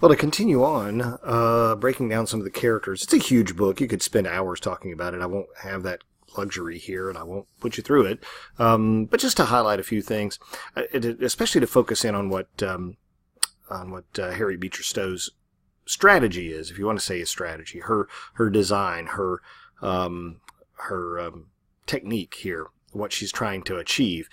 Well, to continue on, breaking down some of the characters, it's a huge book. You could spend hours talking about it. I won't have that luxury here, and I won't put you through it. But just to highlight a few things, especially to focus in on what Harriet Beecher Stowe's strategy is, if you want to say a strategy, her design, her technique here, what she's trying to achieve.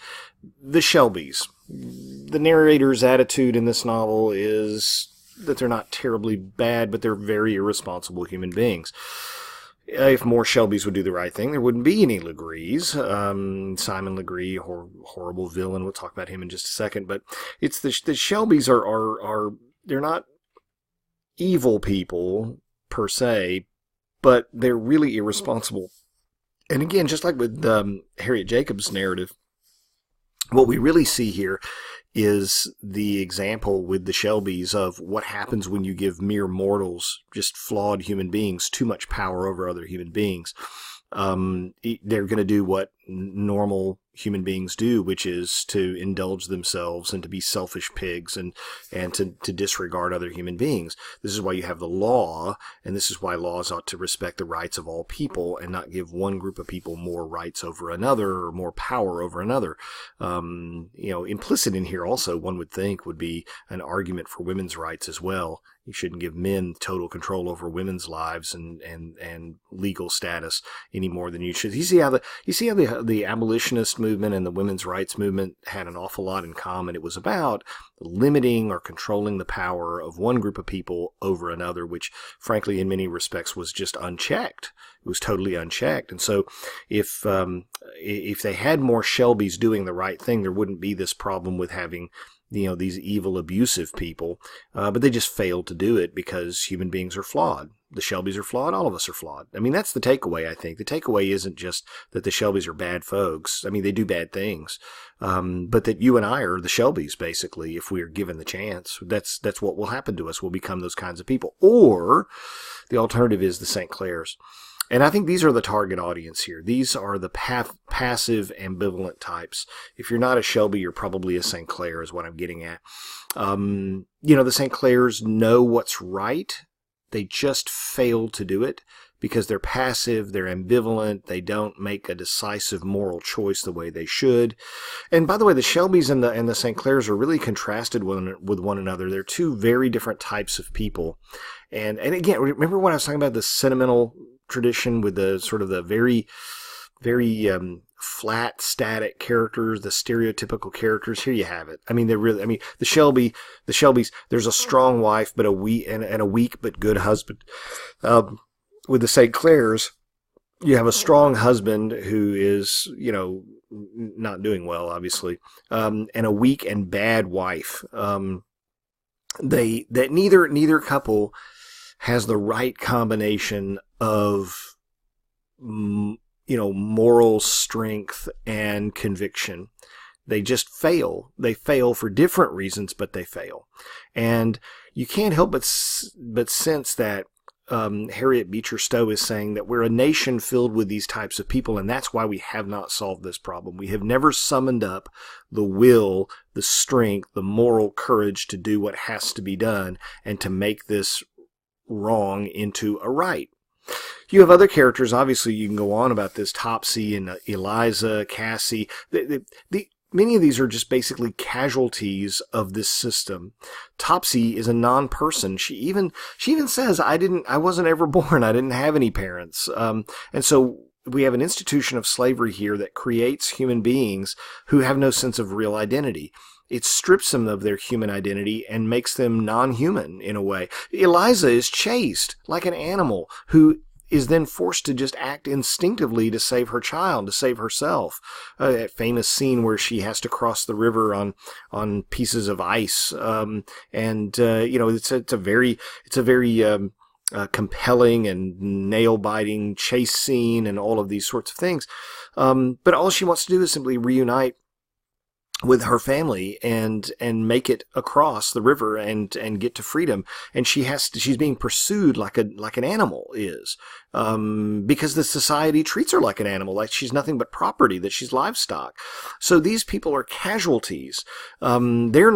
The Shelbys. The narrator's attitude in this novel is that they're not terribly bad, but they're very irresponsible human beings. If more Shelbys would do the right thing, there wouldn't be any Legrees. Simon Legree, horrible villain. We'll talk about him in just a second. But it's the Shelbys are they're not evil people per se, but they're really irresponsible. And again, just like with Harriet Jacobs' narrative, what we really see here is the example with the Shelbys of what happens when you give mere mortals, just flawed human beings, too much power over other human beings. They're going to do what normal human beings do, which is to indulge themselves and to be selfish pigs and to disregard other human beings. This is why you have the law, and this is why laws ought to respect the rights of all people and not give one group of people more rights over another or more power over another. Implicit in here also, one would think, would be an argument for women's rights as well. You shouldn't give men total control over women's lives and legal status any more than you should. You see how the abolitionist movement and the women's rights movement had an awful lot in common. It was about limiting or controlling the power of one group of people over another, which frankly in many respects was just unchecked. It was totally unchecked. And so if they had more Shelbys doing the right thing, there wouldn't be this problem with having these evil, abusive people, but they just failed to do it because human beings are flawed. The Shelbys are flawed. All of us are flawed. I mean, that's the takeaway, I think. The takeaway isn't just that the Shelbys are bad folks. I mean, they do bad things, but that you and I are the Shelbys, basically, if we are given the chance. That's what will happen to us. We'll become those kinds of people. Or the alternative is the St. Clairs. And I think these are the target audience here. These are the passive, ambivalent types. If you're not a Shelby, you're probably a St. Clair, is what I'm getting at. The St. Clairs know what's right. They just fail to do it because they're passive, they're ambivalent, they don't make a decisive moral choice the way they should. And by the way, the Shelbys and the St. Clairs are really contrasted with one another. They're two very different types of people. And again, remember when I was talking about the sentimental tradition with the sort of the very, very flat, static characters, the stereotypical characters? Here you have it. I mean, the Shelbys, there's a strong wife, but a weak but good husband. With the St. Clairs, you have a strong husband who is, not doing well, obviously, and a weak and bad wife. Neither couple has the right combination of, moral strength and conviction. They just fail. They fail for different reasons, but they fail. And you can't help but sense that Harriet Beecher Stowe is saying that we're a nation filled with these types of people, and that's why we have not solved this problem. We have never summoned up the will, the strength, the moral courage to do what has to be done and to make this wrong into a right. You have other characters. Obviously, you can go on about this. Topsy and Eliza, Cassie. Many of these are just basically casualties of this system. Topsy is a non-person. She even says, I wasn't ever born. I didn't have any parents. And so we have an institution of slavery here that creates human beings who have no sense of real identity. It strips them of their human identity and makes them non-human in a way. Eliza is chased like an animal who is then forced to just act instinctively to save her child, to save herself. That famous scene where she has to cross the river on pieces of ice. It's a very compelling and nail-biting chase scene and all of these sorts of things. But all she wants to do is simply reunite with her family and make it across the river and get to freedom. And she's being pursued like an animal is, because the society treats her like an animal, like she's nothing but property, that she's livestock. So these people are casualties. They're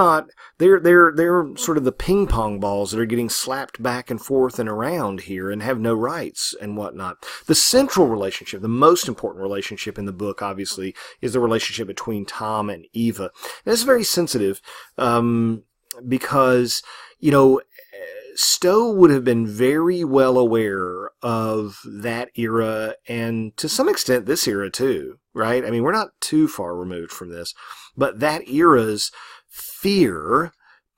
sort of the ping pong balls that are getting slapped back and forth and around here and have no rights and whatnot. The central relationship, the most important relationship in the book, obviously, is the relationship between Tom and Eva. And it's very sensitive, because, Stowe would have been very well aware of that era, and to some extent this era too, right? I mean, we're not too far removed from this, but that era's fear,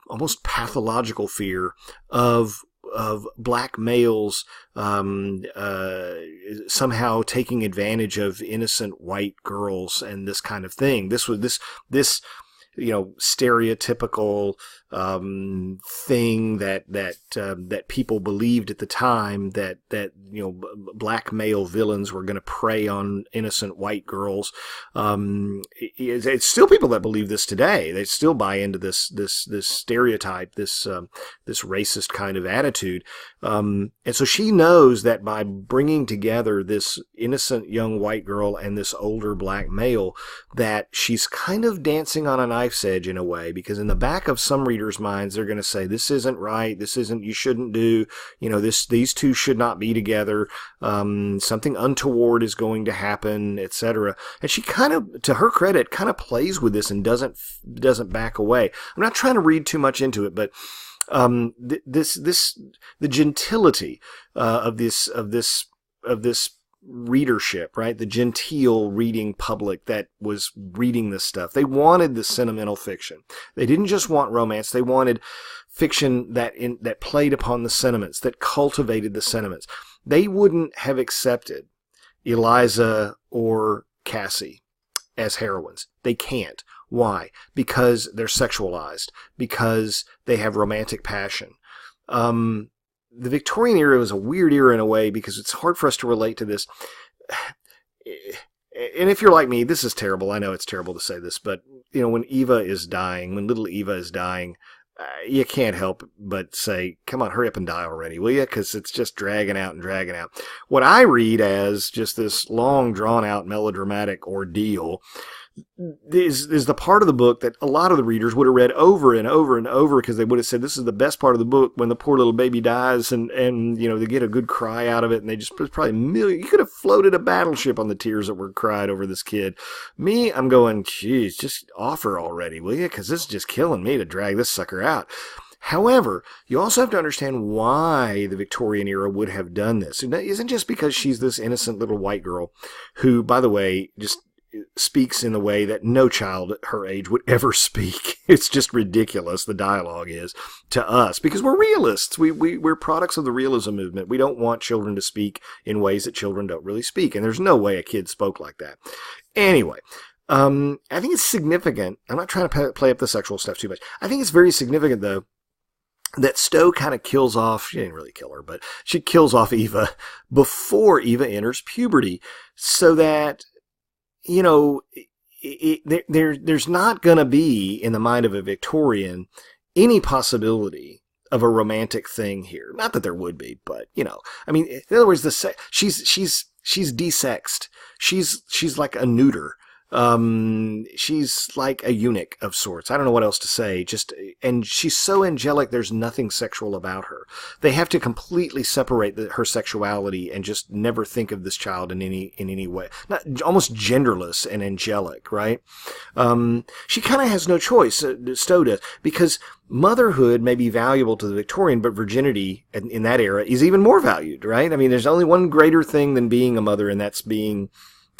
almost pathological fear, of black males somehow taking advantage of innocent white girls and this kind of thing. This stereotypical thing that people believed at the time, that black male villains were going to prey on innocent white girls. It's still people that believe this today. They still buy into this stereotype, this racist kind of attitude. And so she knows that by bringing together this innocent young white girl and this older black male, that she's kind of dancing on a knife's edge in a way, because in the back of some readers' minds, they're going to say, this isn't right, you shouldn't do, these two should not be together, something untoward is going to happen, etc. And she kind of, to her credit, kind of plays with this and doesn't back away. I'm not trying to read too much into it, but the gentility of this readership, right? The genteel reading public that was reading this stuff. They wanted the sentimental fiction. They didn't just want romance. They wanted fiction that played upon the sentiments, that cultivated the sentiments. They wouldn't have accepted Eliza or Cassie as heroines. They can't. Why? Because they're sexualized. Because they have romantic passion. The Victorian era was a weird era in a way, because it's hard for us to relate to this. And if you're like me, this is terrible. I know it's terrible to say this, but when Eva is dying, when little Eva is dying, you can't help but say, come on, hurry up and die already, will you? Because it's just dragging out and dragging out. What I read as just this long, drawn-out, melodramatic ordeal is the part of the book that a lot of the readers would have read over and over and over, because they would have said this is the best part of the book, when the poor little baby dies and they get a good cry out of it, and they just probably you could have floated a battleship on the tears that were cried over this kid. Me, I'm going, geez, just offer already, will you? Because this is just killing me to drag this sucker out. However, you also have to understand why the Victorian era would have done this. It isn't just because she's this innocent little white girl who, by the way, just speaks in a way that no child her age would ever speak. It's just ridiculous, the dialogue is, to us, because we're realists. We're products of the realism movement. We don't want children to speak in ways that children don't really speak, and there's no way a kid spoke like that. Anyway, I think it's significant. I'm not trying to play up the sexual stuff too much. I think it's very significant, though, that Stowe kind of kills off, she didn't really kill her, but she kills off Eva before Eva enters puberty, so that there's not going to be, in the mind of a Victorian, any possibility of a romantic thing here. Not that there would be, but, I mean, in other words, she's desexed. She's like a neuter. She's like a eunuch of sorts. I don't know what else to say. And she's so angelic, there's nothing sexual about her. They have to completely separate her sexuality and just never think of this child in any way. Almost genderless and angelic, right? She kind of has no choice, Stowe does, because motherhood may be valuable to the Victorian, but virginity in that era is even more valued, right? I mean, there's only one greater thing than being a mother, and that's being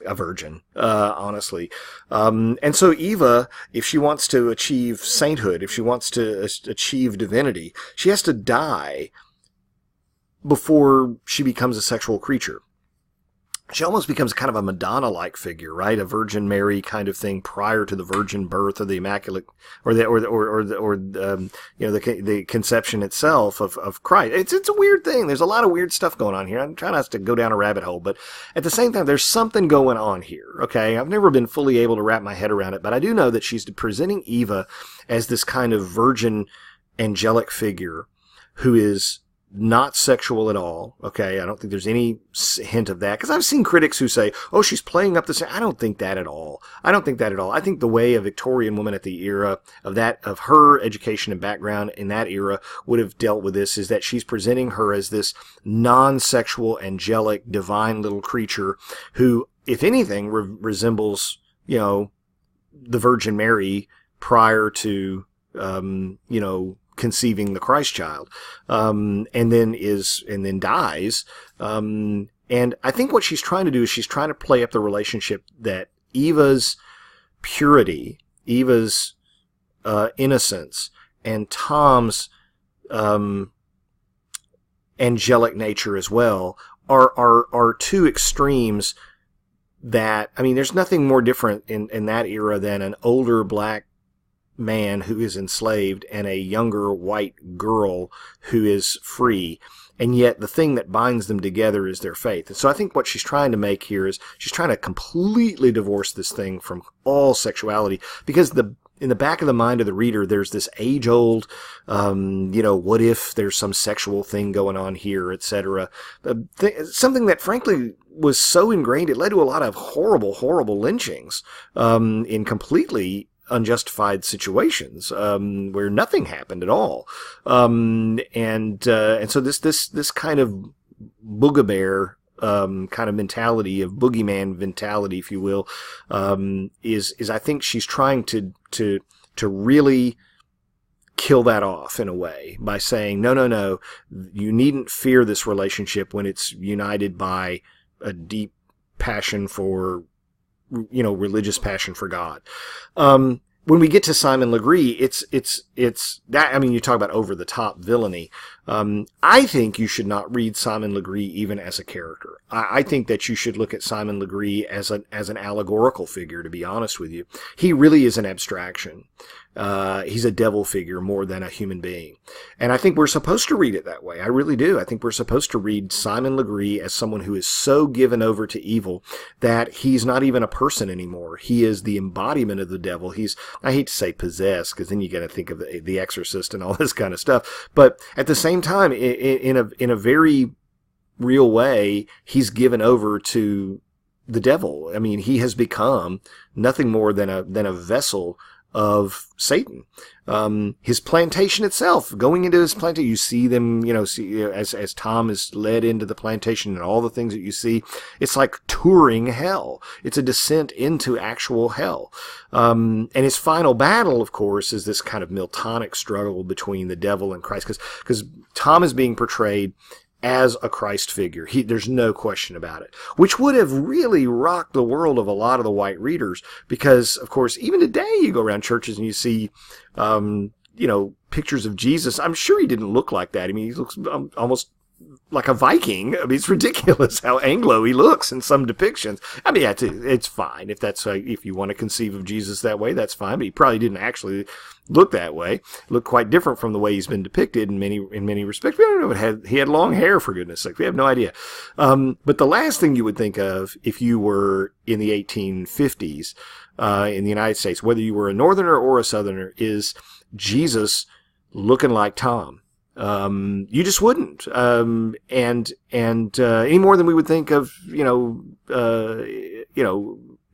a virgin, honestly. And so Eva, if she wants to achieve sainthood, if she wants to achieve divinity, she has to die before she becomes a sexual creature. she almost becomes kind of a Madonna-like figure, right? A Virgin Mary kind of thing prior to the virgin birth of the Immaculate, the conception itself of Christ. It's a weird thing. There's a lot of weird stuff going on here. I'm trying not to go down a rabbit hole, but at the same time, there's something going on here. Okay, I've never been fully able to wrap my head around it, but I do know that she's presenting Eva as this kind of virgin, angelic figure who is not sexual at all. Okay, I don't think there's any hint of that, because I've seen critics who say, oh, she's playing up the... I don't think that at all. I think the way a Victorian woman at the era of her education and background in that era would have dealt with this is that she's presenting her as this non-sexual, angelic, divine little creature who, if anything, resembles, the Virgin Mary prior to, conceiving the Christ child, and then dies. And I think what she's trying to do is she's trying to play up the relationship that Eva's purity, Eva's innocence, and Tom's angelic nature as well are two extremes that, I mean, there's nothing more different in that era than an older black man who is enslaved and a younger white girl who is free. And yet the thing that binds them together is their faith. And so I think what she's trying to make here is she's trying to completely divorce this thing from all sexuality, because in the back of the mind of the reader, there's this age-old, what if there's some sexual thing going on here, etc. Something that, frankly, was so ingrained, it led to a lot of horrible, horrible lynchings in completely unjustified situations where nothing happened at all, and so this kind of boogabear kind of mentality, of boogeyman mentality, if you will, is I think she's trying to really kill that off in a way by saying no, you needn't fear this relationship when it's united by a deep passion for, religious passion for God. When we get to Simon Legree, it's that, I mean, you talk about over the top villainy. I think you should not read Simon Legree even as a character. I think that you should look at Simon Legree as an allegorical figure, to be honest with you. He really is an abstraction. He's a devil figure more than a human being. And I think we're supposed to read it that way. I really do. I think we're supposed to read Simon Legree as someone who is so given over to evil that he's not even a person anymore. He is the embodiment of the devil. He's, I hate to say possessed, because then you got to think of the Exorcist and all this kind of stuff. But at the same time, in a very real way, he's given over to the devil. I mean, he has become nothing more than a vessel of Satan. His plantation itself, going into his plantation, you see them, as Tom is led into the plantation and all the things that you see, it's like touring hell. It's a descent into actual hell. And his final battle, of course, is this kind of Miltonic struggle between the devil and Christ, because Tom is being portrayed as a Christ figure. There's no question about it, which would have really rocked the world of a lot of the white readers, because, of course, even today you go around churches and you see, pictures of Jesus. I'm sure he didn't look like that. I mean, he looks almost like a Viking. I mean, it's ridiculous how Anglo he looks in some depictions. I mean, it's fine if that's if you want to conceive of Jesus that way, that's fine. But he probably didn't actually look that way. Looked quite different from the way he's been depicted in many respects. We don't know. He had long hair, for goodness sake. We have no idea. But the last thing you would think of if you were in the 1850s in the United States, whether you were a Northerner or a Southerner, is Jesus looking like Tom. You just wouldn't. And any more than we would think of,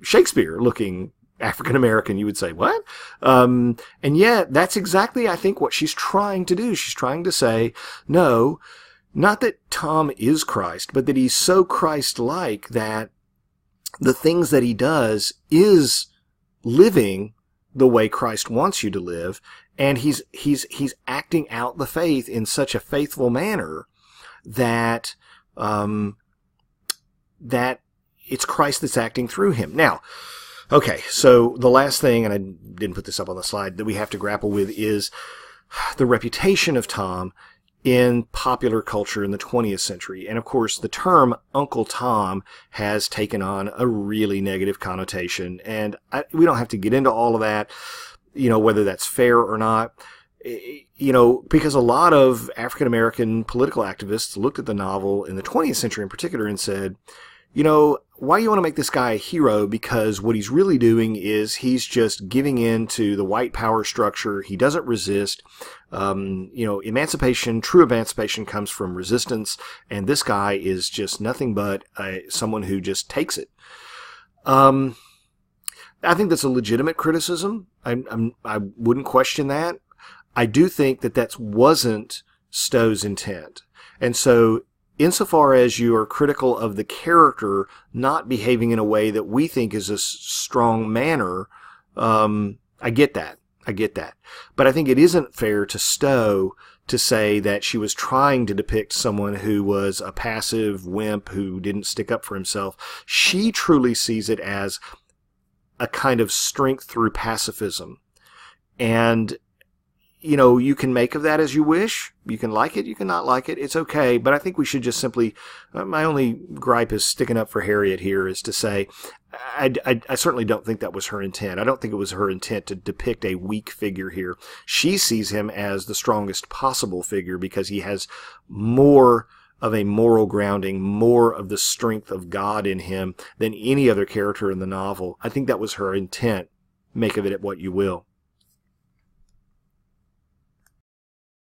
Shakespeare looking African American, you would say, what? And yet that's exactly, I think, what she's trying to do. She's trying to say, no, not that Tom is Christ, but that he's so Christ-like that the things that he does is living the way Christ wants you to live. And he's acting out the faith in such a faithful manner that, that it's Christ that's acting through him. Now, okay, so the last thing, and I didn't put this up on the slide, that we have to grapple with is the reputation of Tom in popular culture in the 20th century. And of course, the term Uncle Tom has taken on a really negative connotation. And we don't have to get into all of that, whether that's fair or not. Because a lot of African American political activists looked at the novel in the 20th century in particular and said, why do you want to make this guy a hero? Because what he's really doing is he's just giving in to the white power structure. He doesn't resist. Emancipation, true emancipation comes from resistance. And this guy is just nothing but someone who just takes it. I think that's a legitimate criticism. I wouldn't question that. I do think that wasn't Stowe's intent. And so, insofar as you are critical of the character not behaving in a way that we think is a strong manner, I get that. But I think it isn't fair to Stowe to say that she was trying to depict someone who was a passive wimp who didn't stick up for himself. She truly sees it as a kind of strength through pacifism. And you can make of that as you wish. You can like it, you can not like it. It's okay. But I think we should just simply, my only gripe is sticking up for Harriet here is to say, I certainly don't think that was her intent. I don't think it was her intent to depict a weak figure here. She sees him as the strongest possible figure because he has more of a moral grounding, more of the strength of God in him than any other character in the novel. I think that was her intent. Make of it what you will.